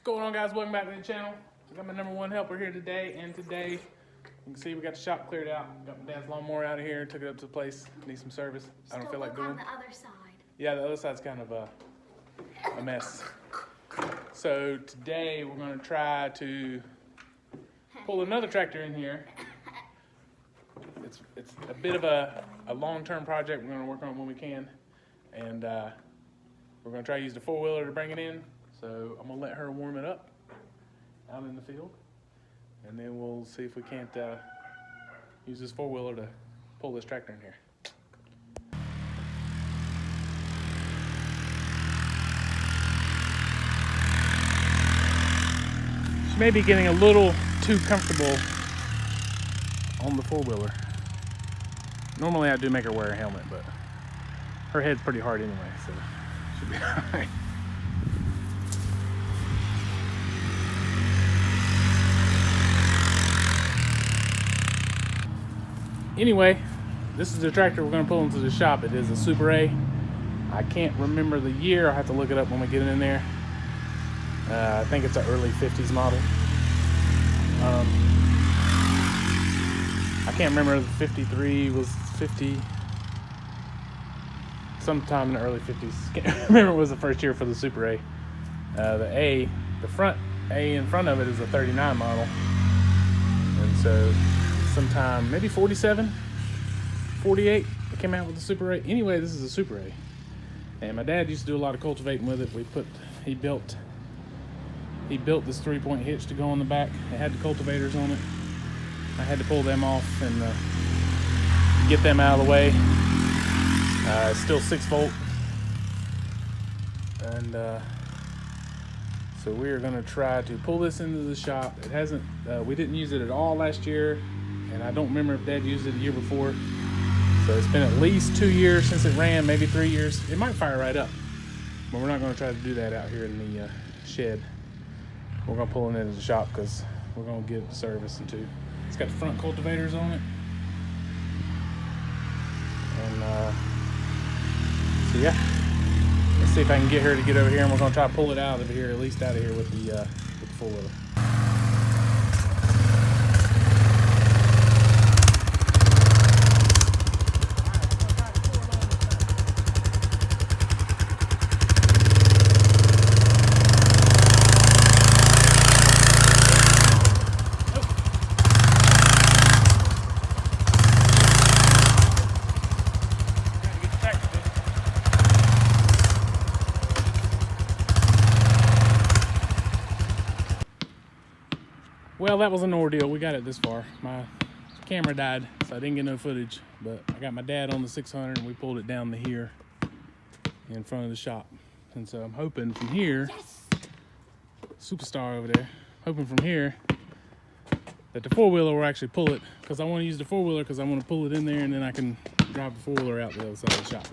going on, guys? Welcome back to the channel. I got my #1 helper here today, and today you can see we got the shop cleared out. Got my dad's lawnmower out of here, took it up to the place, needs some service. I don't feel like doing. On the other side. Yeah, the other side's kind of a mess. So today we're going to try to pull another tractor in here. It's a bit of a long-term project. We're going to work on it when we can, and we're going to try to use the four-wheeler to bring it in. So I'm going to let her warm it up out in the field, and then we'll see if we can't use this four-wheeler to pull this tractor in here. She may be getting a little too comfortable on the four-wheeler. Normally I do make her wear a helmet, but her head's pretty hard anyway, so she'll be all right. Anyway, this is the tractor we're going to pull into the shop. It is a Super A. I can't remember the year. I'll have to look it up when we get it in there. I think it's an early 50s model. I can't remember if 53 was 50. Sometime in the early 50s. Can't remember it was the first year for the Super A. The front A in front of it is a 39 model. And so sometime, maybe 47, 48, it came out with the Super A. Anyway, this is a Super A. And my dad used to do a lot of cultivating with it. He built this 3-point hitch to go on the back. It had the cultivators on it. I had to pull them off and get them out of the way. It's still 6 volt. And so we are gonna try to pull this into the shop. It hasn't, we didn't use it at all last year, and I don't remember if Dad used it the year before. So it's been at least 2 years since it ran, maybe 3 years. It might fire right up, but we're not gonna try to do that out here in the shed. We're gonna pull it into the shop because we're gonna give it a service and two. It's got the front cultivators on it. And so yeah, let's see if I can get her to get over here, and we're gonna try to pull it out of here, at least out of here with the four-wheeler. Well, that was an ordeal. We got it this far. My camera died, so I didn't get no footage. But I got my dad on the 600, and we pulled it down to here in front of the shop. And so I'm hoping from here, yes, Superstar over there, hoping from here that the four-wheeler will actually pull it, because I want to use the four-wheeler because I want to pull it in there, and then I can drive the four-wheeler out the other side of the shop.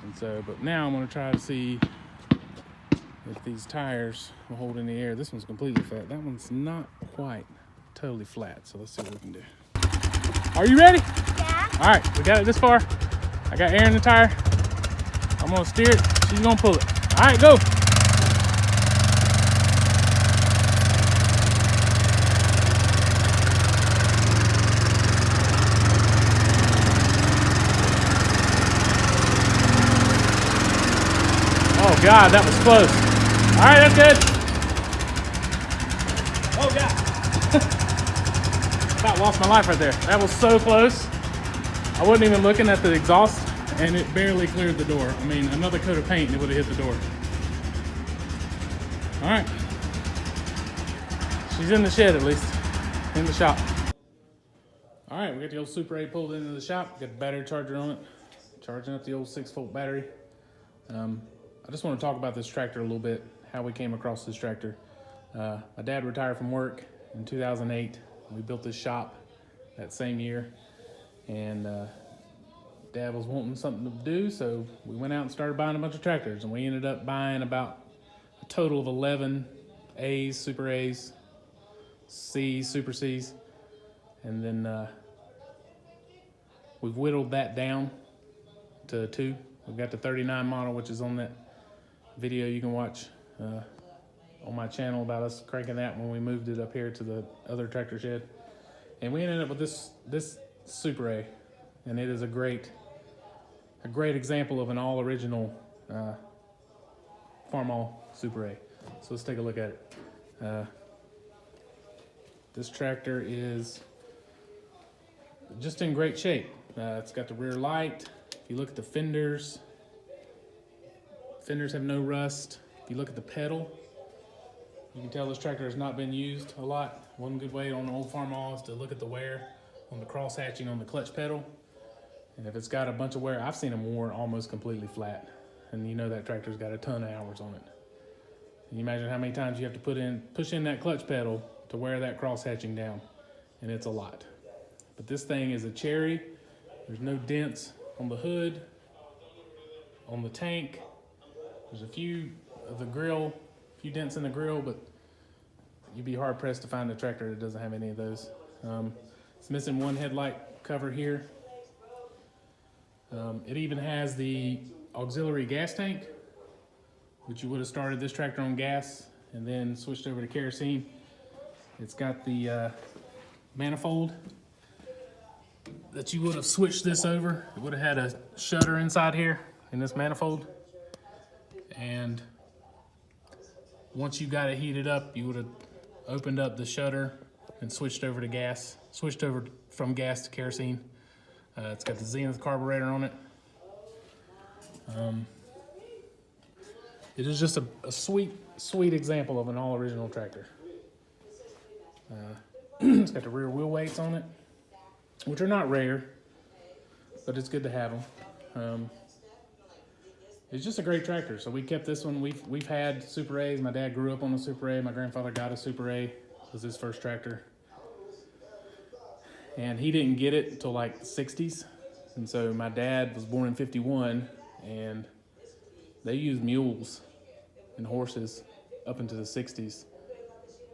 And so, but now I'm going to try to see if these tires will hold in the air. This one's completely flat. That one's not quite totally flat. So let's see what we can do. Are you ready? Yeah. All right, we got it this far. I got air in the tire. I'm gonna steer it. She's gonna pull it. All right, go. Oh God, that was close. All right, that's good. Oh, God. About lost my life right there. That was so close. I wasn't even looking at the exhaust, and it barely cleared the door. I mean, another coat of paint, and it would have hit the door. All right. She's in the shed, at least. In the shop. All right, we got the old Super A pulled into the shop. Got the battery charger on it. Charging up the old 6-volt battery. I just want to talk about this tractor a little bit, how we came across this tractor. My dad retired from work in 2008. We built this shop that same year, and Dad was wanting something to do, so we went out and started buying a bunch of tractors, and we ended up buying about a total of 11 A's, Super A's, C's, Super C's, and then we've whittled that down to 2. We've got the 39 model, which is on that video you can watch on my channel about us cranking that when we moved it up here to the other tractor shed. And we ended up with this Super A, and it is a great example of an all original Farmall Super A. So let's take a look at it. This tractor is just in great shape. It's got the rear light. If you look at the fenders have no rust. If you look at the pedal, you can tell this tractor has not been used a lot. One good way on the old Farmall is to look at the wear on the cross hatching on the clutch pedal. And if it's got a bunch of wear, I've seen them worn almost completely flat. And you know that tractor's got a ton of hours on it. Can you imagine how many times you have to push in that clutch pedal to wear that cross hatching down? And it's a lot. But this thing is a cherry. There's no dents on the hood, on the tank. There's a few of the grill, a few dents in the grill, but you'd be hard pressed to find a tractor that doesn't have any of those. It's missing one headlight cover here. It even has the auxiliary gas tank, which you would have started this tractor on gas and then switched over to kerosene. It's got the manifold that you would have switched this over. It would have had a shutter inside here in this manifold. And once you got it heated up, you would have opened up the shutter and switched over to gas, switched over from gas to kerosene. It's got the Zenith carburetor on it. It is just a sweet example of an all original tractor. It's got the rear wheel weights on it, which are not rare, but it's good to have them. It's just a great tractor. So we kept this one. We've had Super A's. My dad grew up on a Super A. My grandfather got a Super A. It was his first tractor. And he didn't get it until like the 60s. And so my dad was born in 51, and they used mules and horses up into the 60s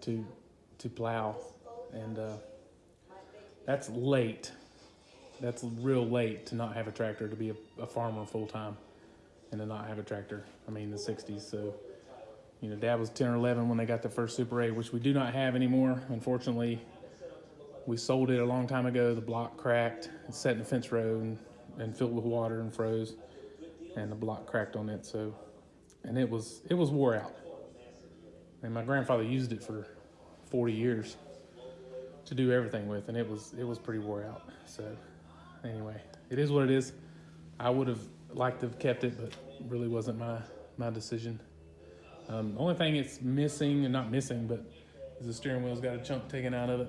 to plow. And that's late. That's real late to not have a tractor, to be a farmer full time and to not have a tractor. I mean, the 60s. So, you know, Dad was 10 or 11 when they got the first Super A, which we do not have anymore. Unfortunately, we sold it a long time ago. The block cracked. It's set in a fence row and filled with water and froze, and the block cracked on it. So, and it was wore out. And my grandfather used it for 40 years to do everything with, and it was pretty wore out. So anyway, it is what it is. I would have liked to have kept it, but really wasn't my decision. The only thing it's missing, and not missing, but is the steering wheel's got a chunk taken out of it.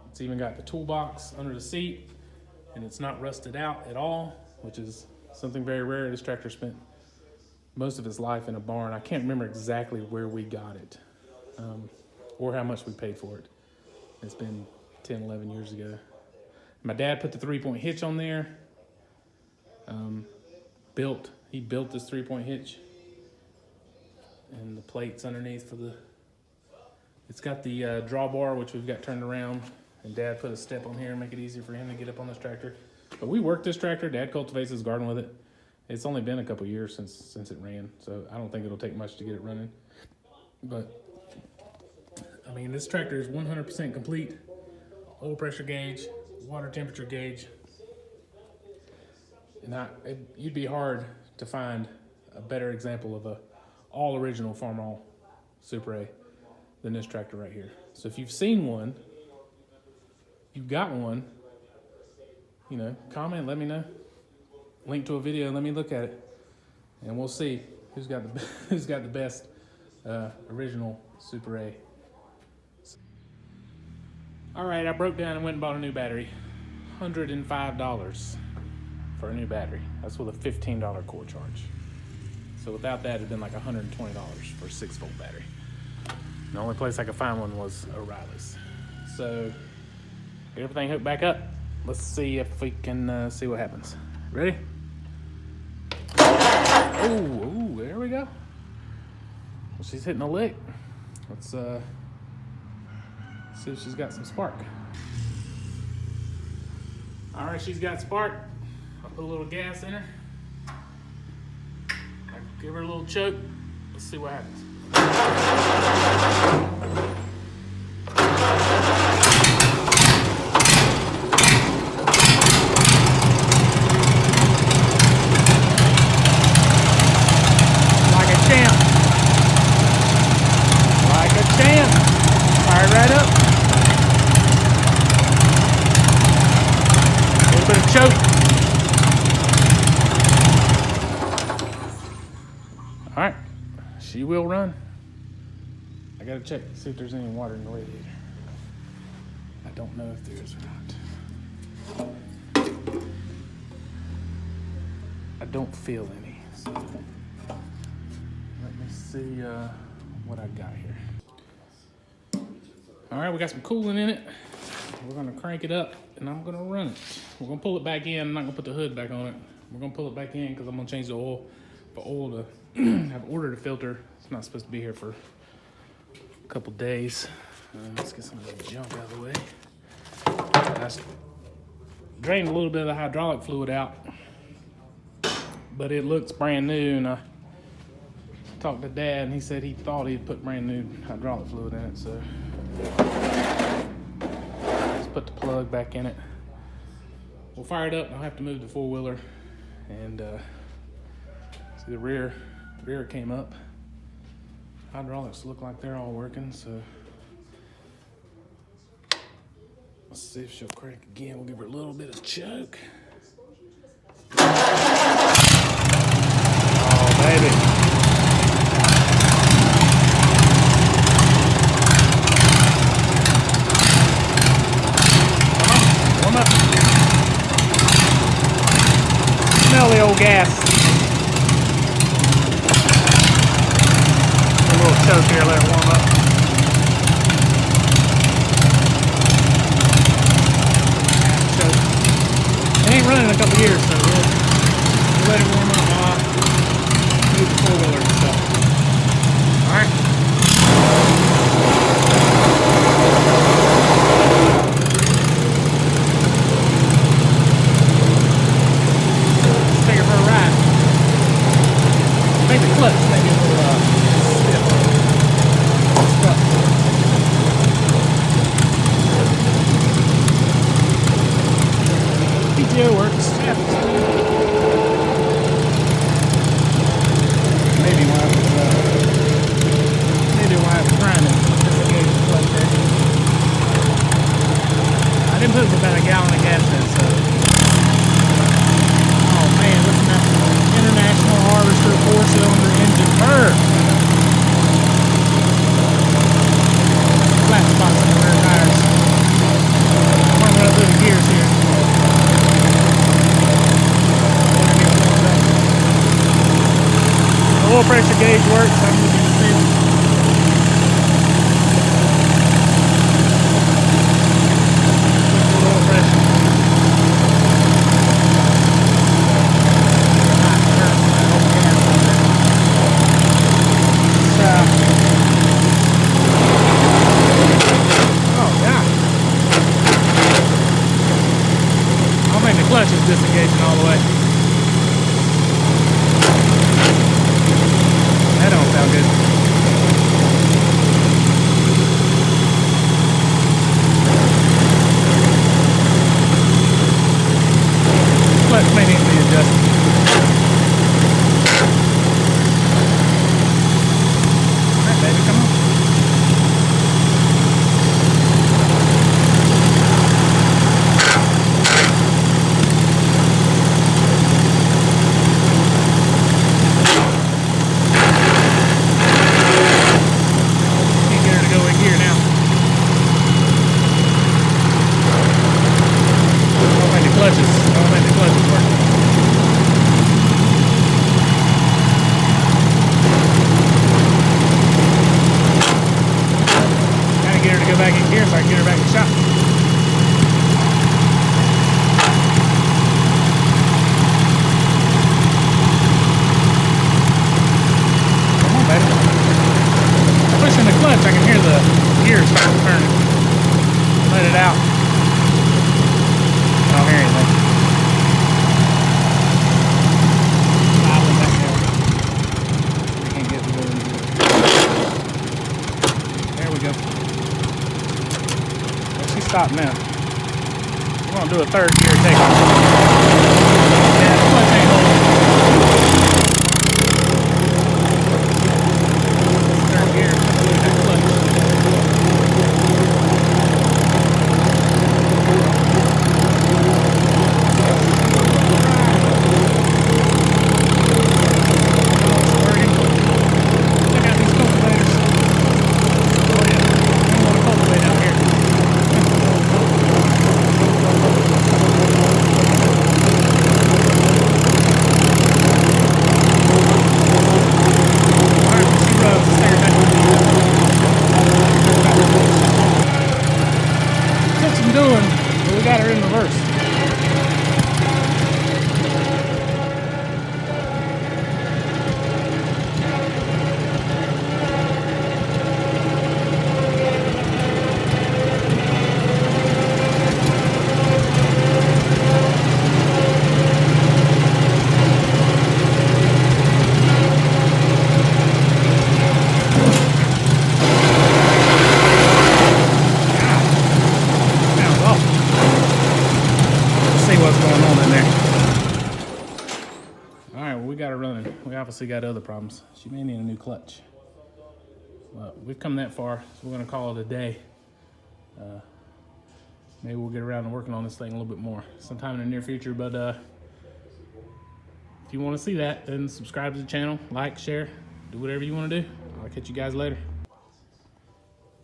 It's even got the toolbox under the seat, and it's not rusted out at all, which is something very rare. This tractor spent most of its life in a barn. I can't remember exactly where we got it, or how much we paid for it. It's been 10, 11 years ago. My dad put the 3-point hitch on there. He built this 3-point hitch, and the plates underneath it's got the drawbar, which we've got turned around, and Dad put a step on here and make it easier for him to get up on this tractor. But we worked this tractor. Dad cultivates his garden with it. It's only been a couple years since it ran, so I don't think it'll take much to get it running. But I mean, this tractor is 100% complete. Oil pressure gauge, water temperature gauge. And you'd be hard to find a better example of a all original Farmall Super A than this tractor right here. So if you've seen one, you've got one, you know, comment, let me know. Link to a video, let me look at it, and we'll see who's got the best original Super A. All right, I broke down and went and bought a new battery. $105 for a new battery. That's with a $15 core charge. So without that, it'd been like $120 for a 6-volt battery. The only place I could find one was O'Reilly's. So get everything hooked back up. Let's see if we can see what happens. Ready? Oh, there we go. Well, she's hitting a lick. Let's see if she's got some spark. All right, she's got spark. I'll put a little gas in her. I'll give her a little choke. Let's see what happens. Like a champ. Like a champ. Fire right up. A little bit of choke. All right, she will run. I gotta check, see if there's any water in the radiator. I don't know if there is or not. I don't feel any, so let me see what I got here. All right, we got some coolant in it. We're gonna crank it up and I'm gonna run it. We're gonna pull it back in. I'm not gonna put the hood back on it. We're gonna pull it back in because I'm gonna change the oil. For oil to, I've ordered a filter. It's not supposed to be here for a couple days. Let's get some of the junk out of the way. I drained a little bit of the hydraulic fluid out, but it looks brand new. And I talked to Dad, and he said he thought he'd put brand new hydraulic fluid in it. So let's put the plug back in it. We'll fire it up. I'll have to move the four-wheeler and see the rear came up. Hydraulics look like they're all working, so let's see if she'll crank again. We'll give her a little bit of choke. Oh, baby. Come on, warm up. Smell the old gas. Choke here, let it warm up. Choke. It ain't running in a couple years, so we'll let it warm up. Move the four-wheeler and stuff. All right. Let's take her for a ride. Make the clutch maybe a little stiff. PTO works. Yeah. Maybe we'll have to prime it. Disengage the clutch there. I didn't put about a gallon of gas in, so. Oh man, listen at that International Harvester 4-cylinder engine purr. Flat spots on the rear tires. I'm gonna run through the gears here. The oil pressure gauge works. I'm looking to see it. Oil pressure. Clutch is disengaging all the way. That don't sound good. Clutch may need to be adjusted. All right, baby, come on. Back in gear so I can get her back in the shop. Come on, baby. Pushing the clutch, I can hear the gears start turning. Let it out. I don't hear anything. I can't get the stop now. We're gonna do a third gear takeoff. Yeah, the clutch ain't holding. Third gear, look at that clutch. Doing, but we got her in reverse. What's going on in there. All right, well, we got her running. We obviously got other problems. She may need a new clutch. Well, we've come that far, so we're gonna call it a day. Maybe we'll get around to working on this thing a little bit more sometime in the near future, but if you wanna see that, then subscribe to the channel, like, share, do whatever you wanna do. I'll catch you guys later.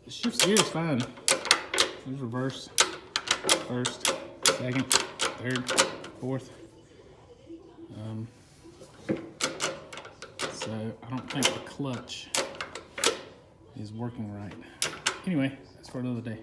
The shift gear is fine. There's reverse, first, second, third, fourth. So I don't think the clutch is working right. Anyway, that's for another day.